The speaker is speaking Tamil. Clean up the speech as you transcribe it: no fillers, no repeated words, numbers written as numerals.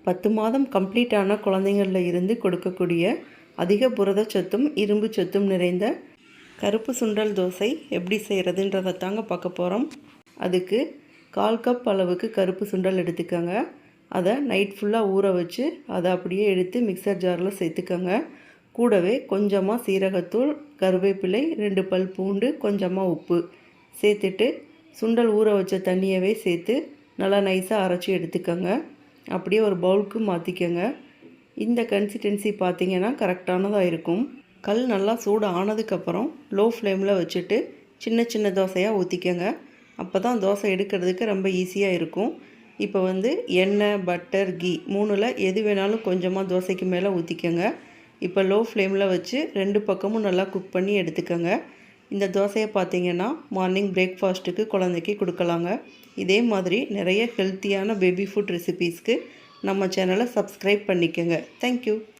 10 மாதம் கம்ப்ளீட் ஆன குழந்தைங்களில் இருந்து கொடுக்கக்கூடிய அதிக புரதச்சத்தும் இரும்பு சத்தும் நிறைந்த கருப்பு சுண்டல் தோசை எப்படி செய்கிறதுன்றதை தாங்க பார்க்க போகிறோம். அதுக்கு 1/4 கப் அளவுக்கு கருப்பு சுண்டல் எடுத்துக்கோங்க. அதை நைட் ஃபுல்லாக ஊற வச்சு அதை அப்படியே எடுத்து மிக்சர் ஜாரில் சேர்த்துக்கோங்க. கூடவே கொஞ்சமாக சீரகத்தூள், கருவேப்பிலை, 2 பல் பூண்டு, கொஞ்சமாக உப்பு சேர்த்துட்டு சுண்டல் ஊற வச்ச தண்ணியவே சேர்த்து நல்லா நைஸாக அரைச்சி எடுத்துக்கோங்க. அப்படியே ஒரு பவுலுக்கு மாற்றிக்கோங்க. இந்த கன்சிஸ்டன்சி பார்த்திங்கன்னா கரெக்டானதாக இருக்கும். கல் நல்லா சூடு ஆனதுக்கப்புறம் லோ ஃப்ளேமில் வச்சுட்டு சின்ன சின்ன தோசையாக ஊற்றிக்கோங்க. அப்போ தான் தோசை எடுக்கிறதுக்கு ரொம்ப ஈஸியாக இருக்கும். இப்போ எண்ணெய், பட்டர், கீ 3ல் எது வேணாலும் கொஞ்சமாக தோசைக்கு மேலே ஊற்றிக்கோங்க. இப்போ லோ ஃப்ளேமில் வச்சு 2 பக்கமும் நல்லா குக் பண்ணி எடுத்துக்கோங்க. இந்த தோசையை பார்த்திங்கன்னா மார்னிங் பிரேக்ஃபாஸ்ட்டுக்கு குழந்தைக்கு கொடுக்கலாங்க. இதே மாதிரி நிறைய ஹெல்த்தியான பேபி ஃபுட் ரெசிபீஸ்க்கு நம்ம சேனலை சப்ஸ்கிரைப் பண்ணிக்கோங்க. தேங்க்யூ.